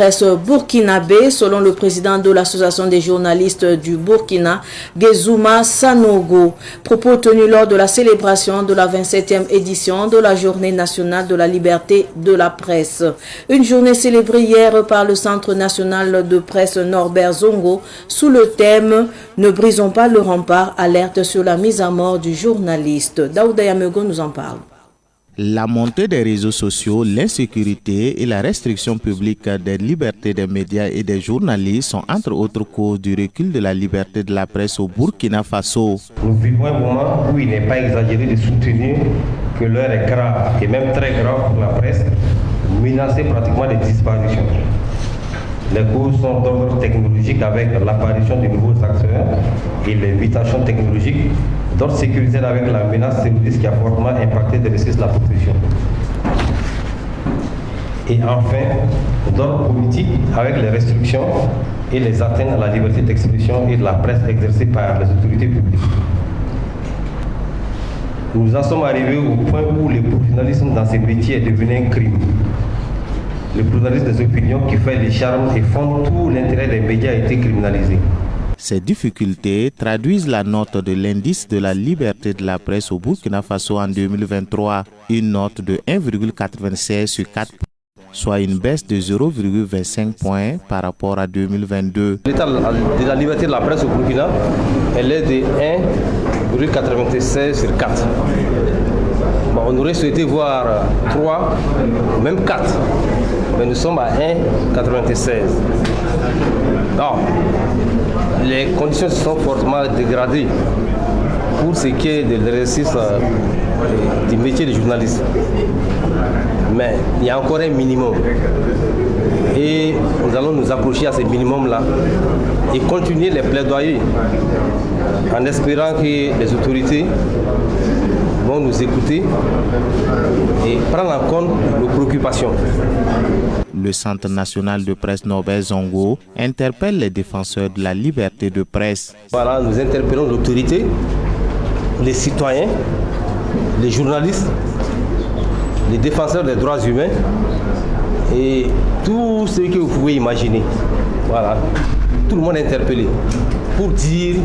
Presse burkinabé, selon le président de l'association des journalistes du Burkina, Gezouma Sanogo. Propos tenus lors de la célébration de la 27e édition de la Journée nationale de la liberté de la presse. Une journée célébrée hier par le Centre national de presse Norbert Zongo sous le thème « Ne brisons pas le rempart, alerte sur la mise à mort du journaliste ». Daouda Yamego nous en parle. La montée des réseaux sociaux, l'insécurité et la restriction publique des libertés des médias et des journalistes sont entre autres causes du recul de la liberté de la presse au Burkina Faso. Nous vivons un moment où il n'est pas exagéré de soutenir que l'heure est grave et même très grave pour la presse, menacée pratiquement de disparition. Les causes sont d'ordre technologique avec l'apparition de nouveaux acteurs et les mutations technologiques, d'ordre sécuritaire avec la menace terroriste qui a fortement impacté de la profession. Et enfin, d'ordre politique avec les restrictions et les atteintes à la liberté d'expression et de la presse exercées par les autorités publiques. Nous en sommes arrivés au point où le professionnalisme dans ces métiers est devenu un crime. Le pluralisme des opinions qui fait les charmes et font tout l'intérêt des médias a été criminalisé. Ces difficultés traduisent la note de l'indice de la liberté de la presse au Burkina Faso en 2023, une note de 1,96 sur 4, soit une baisse de 0,25 points par rapport à 2022. L'état de la liberté de la presse au Burkina, elle est de 1,96 sur 4. Bon, on aurait souhaité voir 3, même 4, mais nous sommes à 1,96. Non, les conditions se sont fortement dégradées pour ce qui est de l'exercice du métier de journaliste. Mais il y a encore un minimum. Et nous allons nous approcher à ce minimum-là et continuer les plaidoyers en espérant que les autorités vont nous écouter et prendre en compte nos préoccupations. Le Centre national de presse Norbert Zongo interpelle les défenseurs de la liberté de presse. Voilà, nous interpellons l'autorité, les citoyens, les journalistes, les défenseurs des droits humains et tout ce que vous pouvez imaginer. Voilà, tout le monde est interpellé pour dire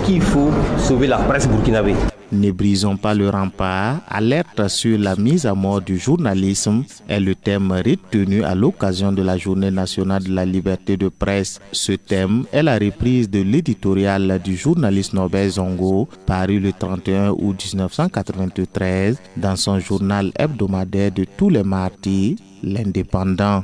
qu'il faut sauver la presse burkinabé. Ne brisons pas le rempart, alerte sur la mise à mort du journalisme est le thème retenu à l'occasion de la Journée nationale de la liberté de presse. Ce thème est la reprise de l'éditorial du journaliste Norbert Zongo, paru le 31 août 1993 dans son journal hebdomadaire de tous les mardis, L'Indépendant.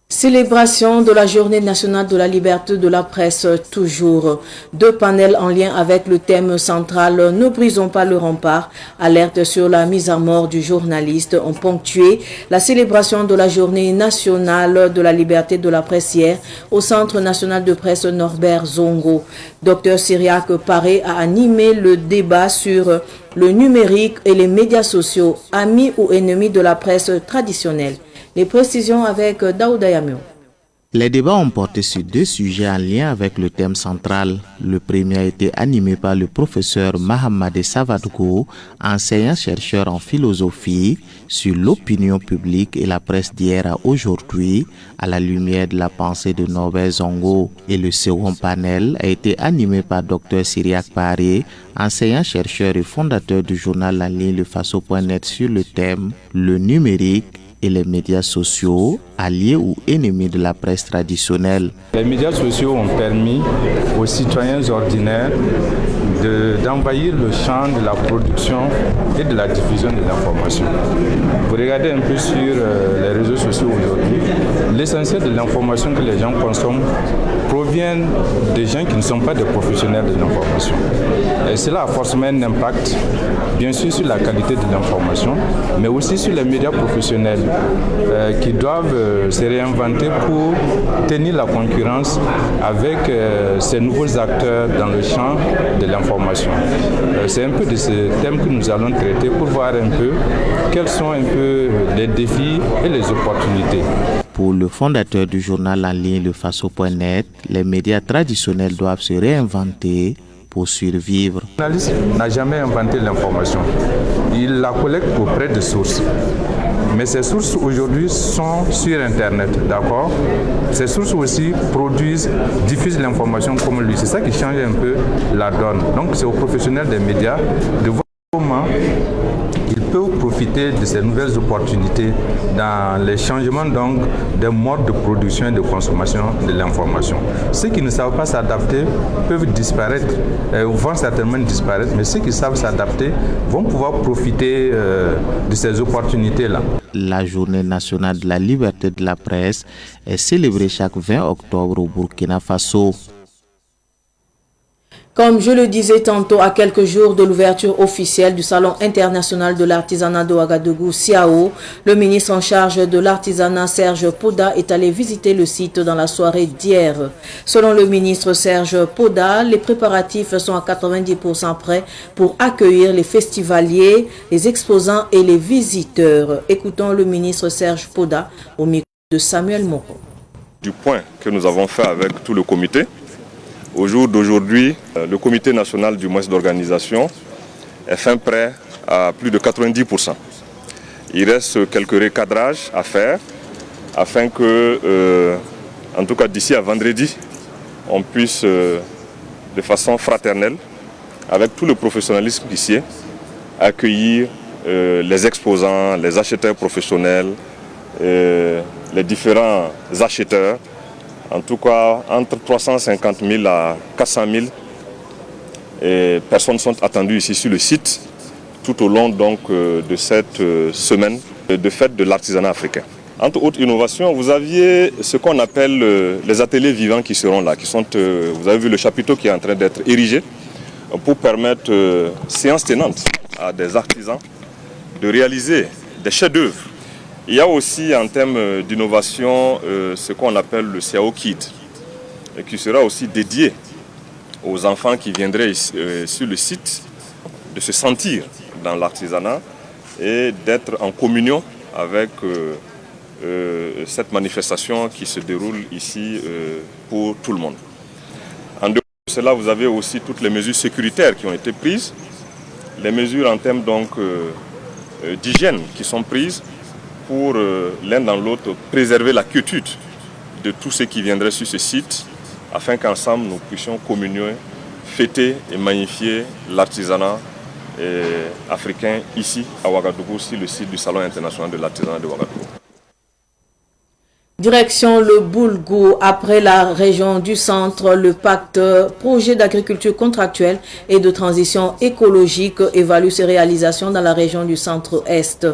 Célébration de la Journée nationale de la liberté de la presse, toujours. 2 panels en lien avec le thème central « Ne brisons pas le rempart », alerte sur la mise à mort du journaliste, ont ponctué la célébration de la Journée nationale de la liberté de la presse hier au Centre national de presse Norbert Zongo. Dr Syriac Paré a animé le débat sur le numérique et les médias sociaux, amis ou ennemis de la presse traditionnelle. Les précisions avec Daouda Yameo. Les débats ont porté sur 2 sujets en lien avec le thème central. Le premier a été animé par le professeur Mahamadé Savadgo, enseignant-chercheur en philosophie, sur l'opinion publique et la presse d'hier à aujourd'hui, à la lumière de la pensée de Norbert Zongo. Et le second panel a été animé par Dr Syriac Paré, enseignant-chercheur et fondateur du journal en ligne lefaso.net sur le thème « Le numérique et les médias sociaux, alliés ou ennemis de la presse traditionnelle ». Les médias sociaux ont permis aux citoyens ordinaires d'envahir le champ de la production et de la diffusion de l'information. Vous regardez un peu sur les réseaux sociaux aujourd'hui, l'essentiel de l'information que les gens consomment provient des gens qui ne sont pas des professionnels de l'information. Et cela a forcément un impact, bien sûr, sur la qualité de l'information, mais aussi sur les médias professionnels qui doivent se réinventer pour tenir la concurrence avec ces nouveaux acteurs dans le champ de l'information. C'est un peu de ce thème que nous allons traiter pour voir un peu quels sont un peu les défis et les opportunités. Pour le fondateur du journal en ligne lefaso.net, les médias traditionnels doivent se réinventer pour survivre. Le journaliste n'a jamais inventé l'information. Il la collecte auprès de sources. Mais ces sources aujourd'hui sont sur Internet, d'accord? Ces sources aussi diffusent l'information comme lui. C'est ça qui change un peu la donne. Donc c'est aux professionnels des médias de voir comment ils peuvent profiter de ces nouvelles opportunités dans les changements donc des modes de production et de consommation de l'information. Ceux qui ne savent pas s'adapter peuvent disparaître, vont certainement disparaître, mais ceux qui savent s'adapter vont pouvoir profiter de ces opportunités-là. La journée nationale de la liberté de la presse est célébrée chaque 20 octobre au Burkina Faso. Comme je le disais tantôt, à quelques jours de l'ouverture officielle du Salon international de l'artisanat de Ouagadougou, SIAO, le ministre en charge de l'artisanat, Serge Poda, est allé visiter le site dans la soirée d'hier. Selon le ministre Serge Poda, les préparatifs sont à 90% prêts pour accueillir les festivaliers, les exposants et les visiteurs. Écoutons le ministre Serge Poda au micro de Samuel Moreau. Du point que nous avons fait avec tout le comité, au jour d'aujourd'hui, le comité national du mois d'organisation est fin prêt à plus de 90%. Il reste quelques recadrages à faire afin que, en tout cas d'ici à vendredi, on puisse, de façon fraternelle, avec tout le professionnalisme ici, accueillir les exposants, les acheteurs professionnels, les différents acheteurs. En tout cas, entre 350 000 à 400 000 personnes sont attendues ici sur le site tout au long donc, de cette semaine de fête de l'artisanat africain. Entre autres innovations, vous aviez ce qu'on appelle les ateliers vivants qui seront là. Vous avez vu le chapiteau qui est en train d'être érigé pour permettre séances tenantes à des artisans de réaliser des chefs-d'œuvre. Il y a aussi en termes d'innovation ce qu'on appelle le SIAO Kid, qui sera aussi dédié aux enfants qui viendraient sur le site, de se sentir dans l'artisanat et d'être en communion avec cette manifestation qui se déroule ici pour tout le monde. En dehors de cela, vous avez aussi toutes les mesures sécuritaires qui ont été prises, les mesures en termes d'hygiène qui sont prises, pour l'un dans l'autre préserver la quiétude de tous ceux qui viendraient sur ce site afin qu'ensemble nous puissions communier, fêter et magnifier l'artisanat africain ici à Ouagadougou sur le site du Salon international de l'artisanat de Ouagadougou. Direction le Boulgou, après la région du centre, le pacte projet d'agriculture contractuelle et de transition écologique évalue ses réalisations dans la région du centre-est.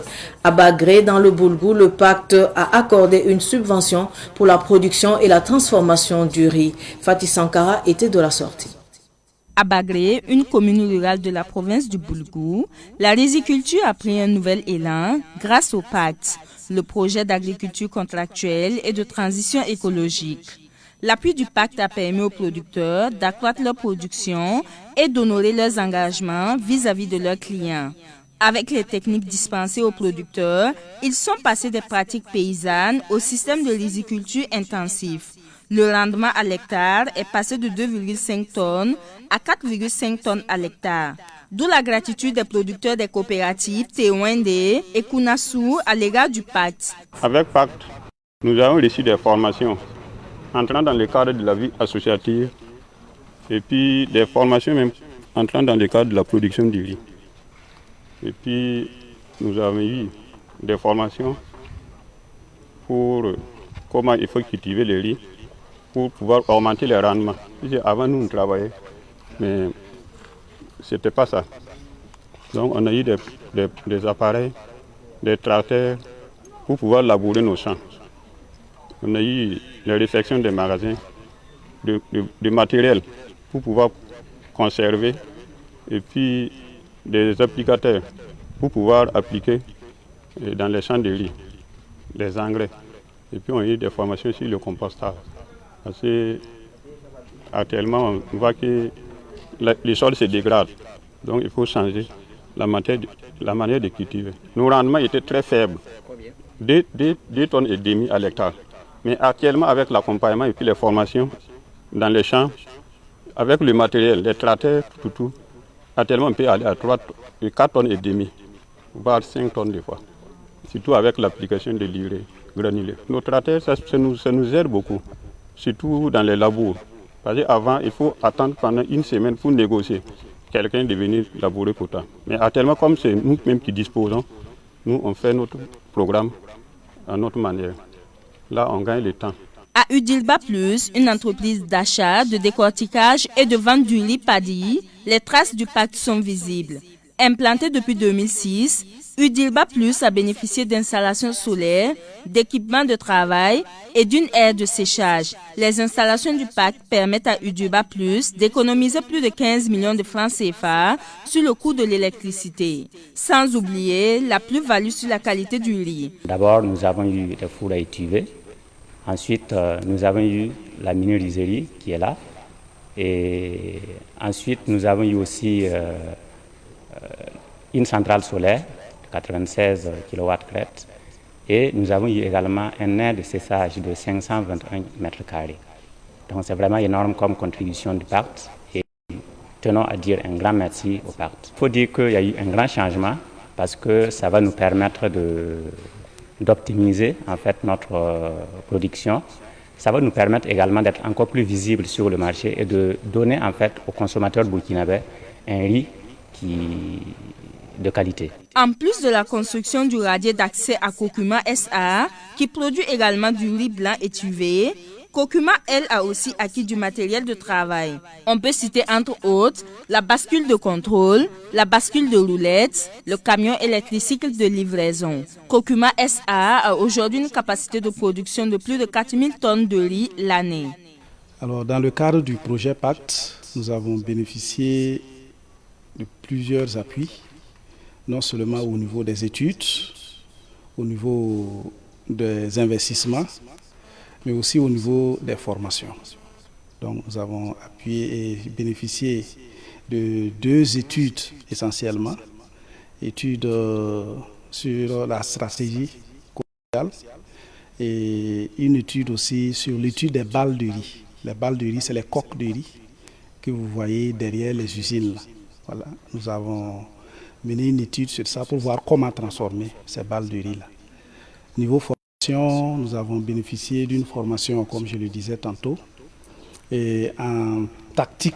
À Bagré, dans le Boulgou, le pacte a accordé une subvention pour la production et la transformation du riz. Fatih Sankara était de la sortie. À Bagré, une commune rurale de la province du Boulgou, la riziculture a pris un nouvel élan grâce au pacte, le projet d'agriculture contractuelle et de transition écologique. L'appui du pacte a permis aux producteurs d'accroître leur production et d'honorer leurs engagements vis-à-vis de leurs clients. Avec les techniques dispensées aux producteurs, ils sont passés des pratiques paysannes au système de riziculture intensif. Le rendement à l'hectare est passé de 2,5 tonnes à 4,5 tonnes à l'hectare. D'où la gratitude des producteurs des coopératives Tewende et Kounassou à l'égard du pacte. Avec pacte, nous avons reçu des formations entrant dans le cadre de la vie associative et puis des formations même entrant dans le cadre de la production du riz. Et puis nous avons eu des formations pour comment il faut cultiver le riz pour pouvoir augmenter les rendements. Avant nous travaillions, mais ce n'était pas ça. Donc on a eu des appareils, des tracteurs pour pouvoir labourer nos champs. On a eu les réfections des magasins, de matériel pour pouvoir conserver et puis des applicateurs pour pouvoir appliquer dans les champs de riz, les engrais. Et puis on a eu des formations sur le compostage. Parce que actuellement on voit que les sols se dégradent. Donc il faut changer la manière de cultiver. Nos rendements étaient très faibles, 2 tonnes et demi à l'hectare. Mais actuellement avec l'accompagnement et puis les formations dans les champs, avec le matériel, les tracteurs, tout, actuellement on peut aller à 4 tonnes et demi, voire 5 tonnes des fois. surtout avec l'application de l'urée granulée. Nos tracteurs, ça nous aide beaucoup, surtout dans les labours. Parce qu'avant, il faut attendre pendant une semaine pour négocier quelqu'un de venir labourer pour toi. Mais actuellement, comme c'est nous-mêmes qui disposons, nous, on fait notre programme à notre manière. Là, on gagne le temps. À Udilba Plus, une entreprise d'achat, de décortiquage et de vente du riz paddy, les traces du pacte sont visibles. Implantée depuis 2006, Udilba Plus a bénéficié d'installations solaires, d'équipements de travail et d'une aire de séchage. Les installations du pacte permettent à Udilba Plus d'économiser plus de 15 millions de francs CFA sur le coût de l'électricité, sans oublier la plus-value sur la qualité du riz. D'abord, nous avons eu des fours à étuver. Ensuite, nous avons eu la minériserie qui est là. Et ensuite, nous avons eu aussi une centrale solaire de 96 kW crête. Et nous avons eu également un aire de séchage de 521 mètres carrés. Donc c'est vraiment énorme comme contribution du pacte. Et tenons à dire un grand merci au pacte. Il faut dire qu'il y a eu un grand changement parce que ça va nous permettre d'optimiser en fait notre production. Ça va nous permettre également d'être encore plus visible sur le marché et de donner en fait aux consommateurs burkinabés un riz de qualité. En plus de la construction du radier d'accès à Kokuma SA, qui produit également du riz blanc étuvé, Kokuma, elle, a aussi acquis du matériel de travail. On peut citer entre autres la bascule de contrôle, la bascule de roulette, le camion électricycle de livraison. Kokuma SA a aujourd'hui une capacité de production de plus de 4000 tonnes de riz l'année. Alors, dans le cadre du projet Pacte, nous avons bénéficié de plusieurs appuis, non seulement au niveau des études, au niveau des investissements, mais aussi au niveau des formations. Donc nous avons appuyé et bénéficié de 2 études essentiellement, études sur la stratégie commerciale et une étude aussi sur l'étude des balles de riz. Les balles de riz, c'est les coques de riz que vous voyez derrière les usines. Là. Voilà. Nous avons mené une étude sur ça pour voir comment transformer ces balles de riz-là. Niveau formation, nous avons bénéficié d'une formation, comme je le disais tantôt, et en tactique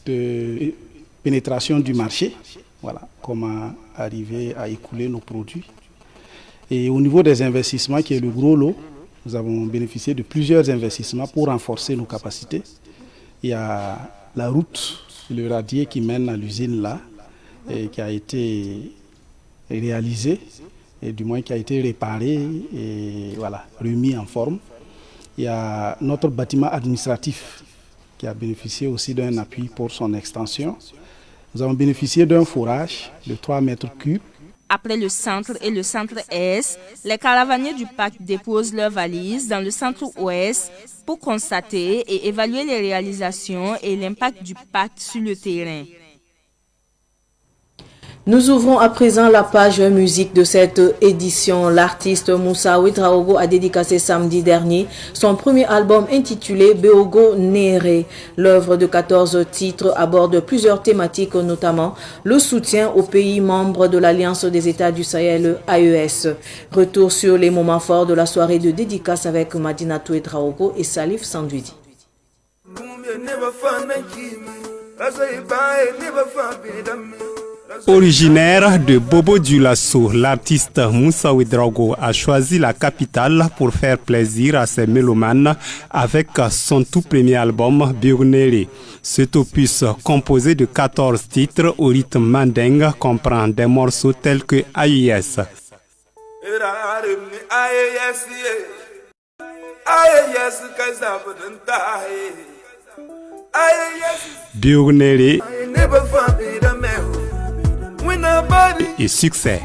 de pénétration du marché, voilà, comment arriver à écouler nos produits. Et au niveau des investissements, qui est le gros lot, nous avons bénéficié de plusieurs investissements pour renforcer nos capacités. Il y a la route, le radier qui mène à l'usine là, et qui a été réalisé, et du moins qui a été réparé et voilà, remis en forme. Il y a notre bâtiment administratif qui a bénéficié aussi d'un appui pour son extension. Nous avons bénéficié d'un forage de 3 mètres cubes. Après le centre et le centre Est, les caravaniers du pacte déposent leurs valises dans le centre Ouest pour constater et évaluer les réalisations et l'impact du pacte sur le terrain. Nous ouvrons à présent la page musique de cette édition. L'artiste Moussa Ouedraogo a dédicacé samedi dernier son premier album intitulé Beogo Nere. L'œuvre de 14 titres aborde plusieurs thématiques, notamment le soutien aux pays membres de l'Alliance des États du Sahel, AES. Retour sur les moments forts de la soirée de dédicace avec Madinatou Ouedraogo et Salif Sandwidi. Originaire de Bobo Dioulasso, l'artiste Moussa Ouedraogo a choisi la capitale pour faire plaisir à ses mélomanes avec son tout premier album Beogo. Cet opus composé de 14 titres au rythme mandingue comprend des morceaux tels que AES. Beogo et succès.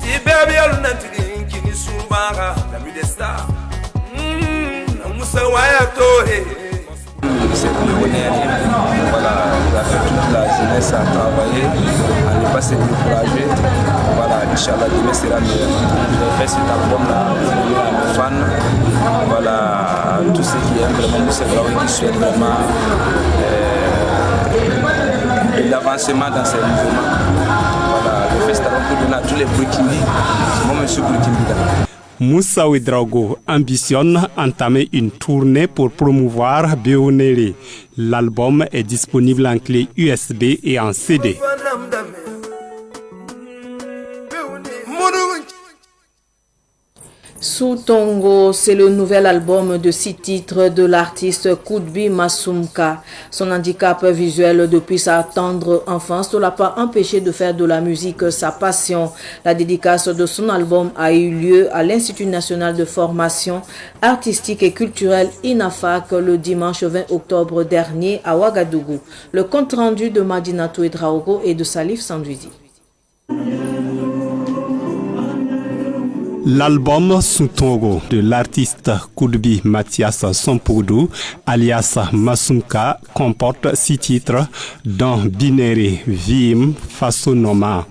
C'est voilà, il a fait toute la jeunesse à travailler, à ne pas se décourager. Voilà, Inch'Allah, demain sera meilleur. J'ai fait cet album-là à mes fans, voilà, tous ceux qui aiment vraiment Moussa Ouedraogo, qui souhaitent vraiment l'avancement dans ces mouvements. Voilà, le festival pour donner à tous les Burkinabés, moi, monsieur Burkinabé. Moussa Ouedraogo ambitionne entamer une tournée pour promouvoir Béonéré. L'album est disponible en clé USB et en CD. Sous Tongo, c'est le nouvel album de 6 titres de l'artiste Koudbi Massoumka. Son handicap visuel depuis sa tendre enfance ne l'a pas empêché de faire de la musique sa passion. La dédicace de son album a eu lieu à l'Institut national de formation artistique et culturelle INAFAC le dimanche 20 octobre dernier à Ouagadougou. Le compte rendu de Madinatou Ouedraogo et de Salif Sandouidi. L'album Soutongo de l'artiste Koudbi Mathias Sompoudou, alias Massoumka, comporte 6 titres, dont Binéré, Vim, Fasonoma,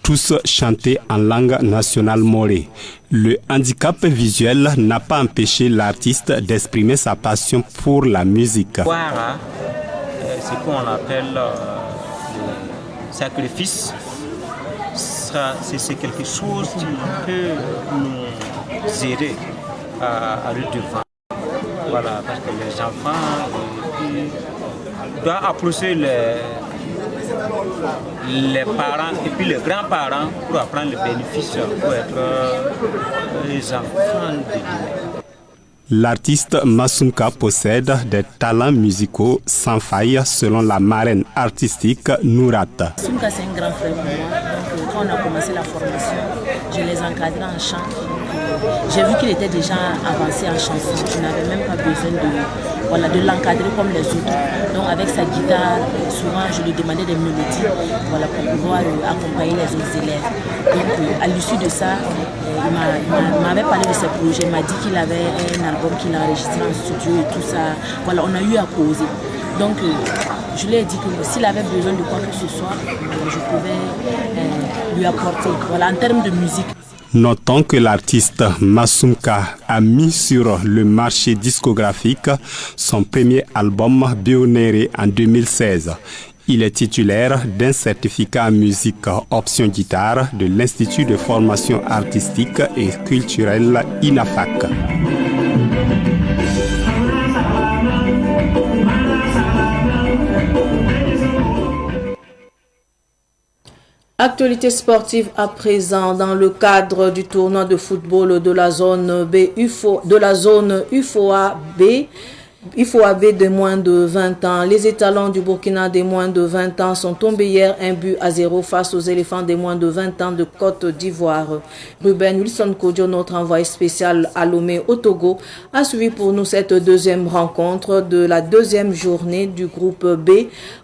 tous chantés en langue nationale morée. Le handicap visuel n'a pas empêché l'artiste d'exprimer sa passion pour la musique. C'est ce qu'on appelle le sacrifice. C'est quelque chose qui peut nous aider à aller devant. Voilà, parce que les enfants doivent approcher les parents et puis les grands-parents pour apprendre le bénéfice pour être les enfants de demain. L'artiste Massoumka possède des talents musicaux sans faille selon la marraine artistique Nourat. Massoumka, c'est un grand frère pour moi. Donc, quand on a commencé la formation, je les encadrais en chant. J'ai vu qu'il était déjà avancé en chanson. Je n'avais même pas besoin de l'encadrer comme les autres. Donc avec sa guitare, souvent je lui demandais des mélodies pour pouvoir accompagner les autres élèves. Donc à l'issue de ça, il m'avait parlé de ses projets. Il m'a dit qu'il avait un album qu'il a enregistré en studio et tout ça. Voilà, on a eu à causer. Donc je lui ai dit que s'il avait besoin de quoi que ce soit, je pouvais lui apporter. Voilà, en termes de musique. Notons que l'artiste Massoumka a mis sur le marché discographique son premier album Béonéré en 2016. Il est titulaire d'un certificat en musique option guitare de l'Institut de formation artistique et culturelle INAFAC. Actualité sportive à présent dans le cadre du tournoi de football de la zone UFOA B de moins de 20 ans. Les étalons du Burkina des moins de 20 ans sont tombés hier 1-0 face aux éléphants des moins de 20 ans de Côte d'Ivoire. Ruben Wilson Kodjo, notre envoyé spécial à Lomé au Togo, a suivi pour nous cette deuxième rencontre de la deuxième journée du groupe B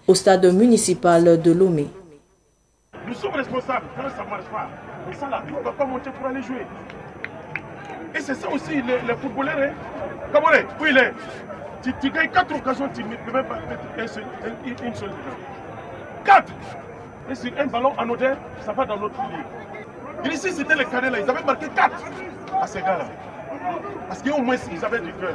au stade municipal de Lomé. Nous sommes responsables quand ça ne marche pas. Mais ça là, on ne va pas monter pour aller jouer. Et c'est ça aussi les footballeurs. Hein. Cameroun, où il est? Tu gagnes 4 occasions, tu ne peux même pas mettre une seule. 4! Et sur un ballon anodin, ça va dans l'autre ligne. Ici, c'était les cadets là, ils avaient marqué 4 à ces gars-là. Parce qu'au moins, ils avaient du cœur.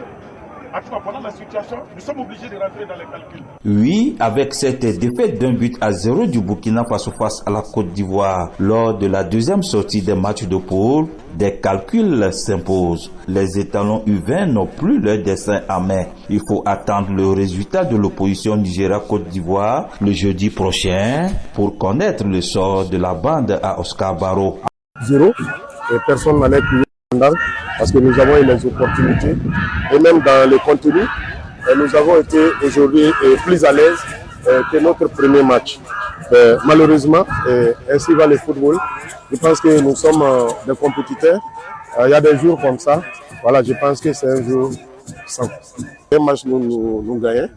En tout cas, pendant la situation, nous sommes obligés de rentrer dans les calculs. Oui, avec cette défaite d'1-0 du Burkina Faso face à la Côte d'Ivoire lors de la deuxième sortie des matchs de poule, des calculs s'imposent. Les étalons U20 n'ont plus leur destin en main. Il faut attendre le résultat de l'opposition Nigeria-Côte d'Ivoire le jeudi prochain pour connaître le sort de la bande à Oscar Barrow. 0, et personne n'en est plus. Parce que nous avons eu les opportunités et même dans le contenu, nous avons été aujourd'hui plus à l'aise que notre premier match. Malheureusement, ainsi va le football. Je pense que nous sommes des compétiteurs. Il y a des jours comme ça. Voilà, je pense que c'est un jour sans. Un match nous gagnons.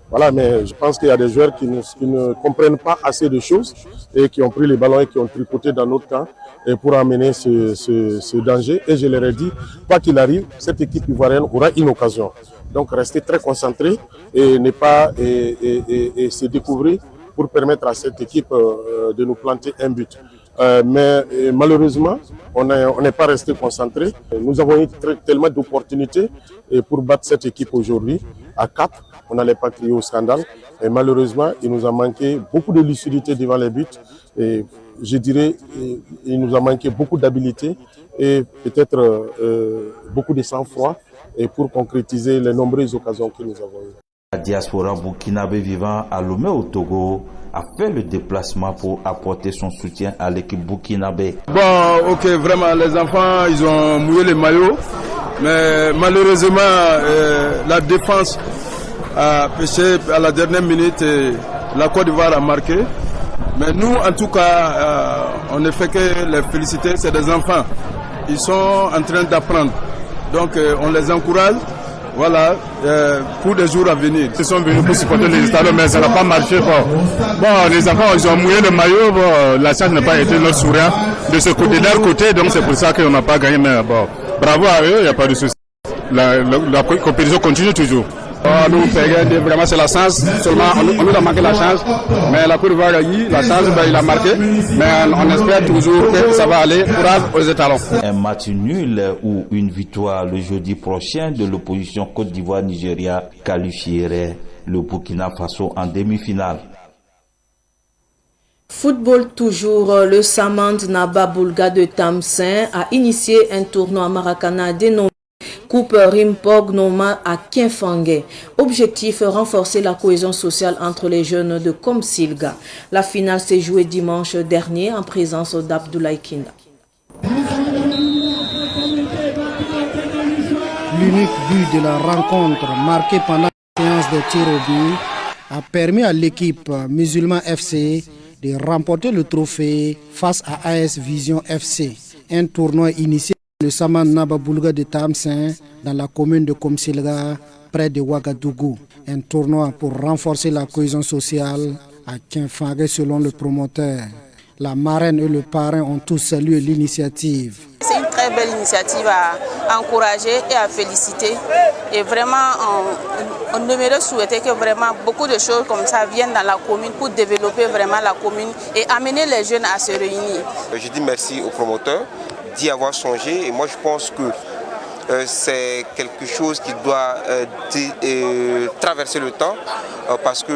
Voilà, mais je pense qu'il y a des joueurs qui ne comprennent pas assez de choses et qui ont pris les ballons et qui ont tripoté dans notre camp et pour amener ce danger. Et je leur ai dit, quoi qu'il arrive, cette équipe ivoirienne aura une occasion. Donc rester très concentré et ne pas et se découvrir pour permettre à cette équipe de nous planter un but. Mais malheureusement, on n'est pas resté concentré. Nous avons eu tellement d'opportunités pour battre cette équipe aujourd'hui à 4. On n'allait pas crier au scandale. Et malheureusement, il nous a manqué beaucoup de lucidité devant les buts. Et je dirais, il nous a manqué beaucoup d'habileté et peut-être beaucoup de sang-froid et pour concrétiser les nombreuses occasions que nous avons eues. La diaspora burkinabé vivant à Lomé au Togo a fait le déplacement pour apporter son soutien à l'équipe burkinabé. Bon, ok, vraiment, les enfants, ils ont mouillé les maillots, mais malheureusement, la défense a pêché à la dernière minute et la Côte d'Ivoire a marqué. Mais nous, en tout cas, on ne fait que les féliciter, c'est des enfants. Ils sont en train d'apprendre. Donc, on les encourage. Voilà, pour des jours à venir. Ils sont venus pour supporter les Italiens, mais ça n'a pas marché. Bon, les enfants, ils ont mouillé le maillot. Bon, la chance n'a pas été leur sourire de ce côté, de leur côté. Donc, c'est pour ça qu'on n'a pas gagné. Mais bon, bravo à eux, il n'y a pas de souci. La compétition continue toujours. Oh, nous, vraiment, c'est la chance. Seulement, on nous a manqué la chance. Mais la Côte d'Ivoire a eu la chance, il a marqué. Mais on espère toujours que ça va aller pour aux étalons. Un match nul ou une victoire le jeudi prochain de l'opposition Côte d'Ivoire-Nigeria qualifierait le Burkina Faso en demi-finale. Football toujours, le Samand Naba Boulga de Tamsin a initié un tournoi à Maracana dénommé Coupe Rimpog Noma à Kinfangé. Objectif, renforcer la cohésion sociale entre les jeunes de Komsilga. La finale s'est jouée dimanche dernier en présence d'Abdoulaye Kinda. L'unique but de la rencontre, marqué pendant la séance de tir au but, a permis à l'équipe Musulman FC de remporter le trophée face à AS Vision FC. Un tournoi initié le Saman Naba Boulga de Tamsin dans la commune de Komsilga près de Ouagadougou. Un tournoi pour renforcer la cohésion sociale à Kinfangé selon le promoteur. La marraine et le parrain ont tous salué l'initiative. C'est une très belle initiative à encourager et à féliciter. Et vraiment, on aimerait souhaiter que vraiment beaucoup de choses comme ça viennent dans la commune pour développer vraiment la commune et amener les jeunes à se réunir. Je dis merci au promoteur d'y avoir songé et moi je pense que c'est quelque chose qui doit traverser le temps parce que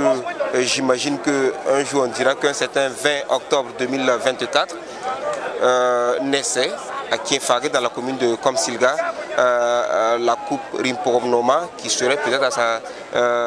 j'imagine qu'un jour on dira qu'un certain 20 octobre 2024 naissait à Kinfangé dans la commune de Komsilga la coupe Rimpog Noma qui serait peut-être à sa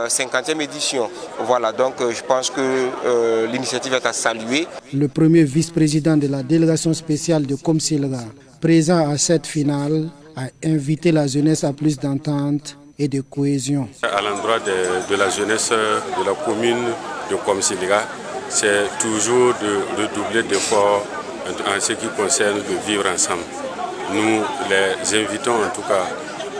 50e édition. Voilà, donc je pense que l'initiative est à saluer. Le premier vice-président de la délégation spéciale de Komsilga, présent à cette finale, a invité la jeunesse à plus d'entente et de cohésion. À l'endroit de la jeunesse de la commune de Komsilga, c'est toujours de doubler d'efforts en ce qui concerne de vivre ensemble. Nous les invitons en tout cas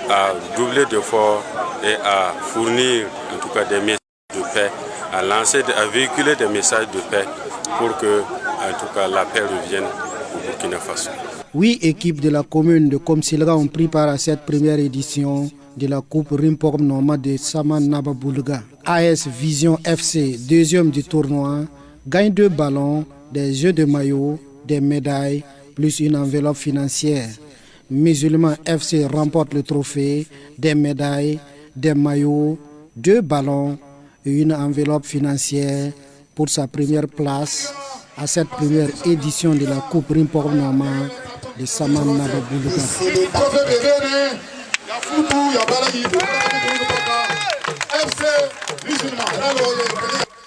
à doubler d'efforts et à fournir en tout cas des messages de paix, à véhiculer des messages de paix pour que en tout cas la paix revienne au Burkina Faso. 8 équipes de la commune de Komsilga ont pris part à cette première édition de la Coupe Rimpog Noma de Saman Naba Boulga. AS Vision FC, deuxième du tournoi, gagne 2 ballons, des jeux de maillot, des médailles, plus une enveloppe financière. Musulman FC remporte le trophée, des médailles, des maillots, 2 ballons et une enveloppe financière pour sa première place à cette première édition de la Coupe Rimpog Noma de Saman Naba Boulga. FC Musulman.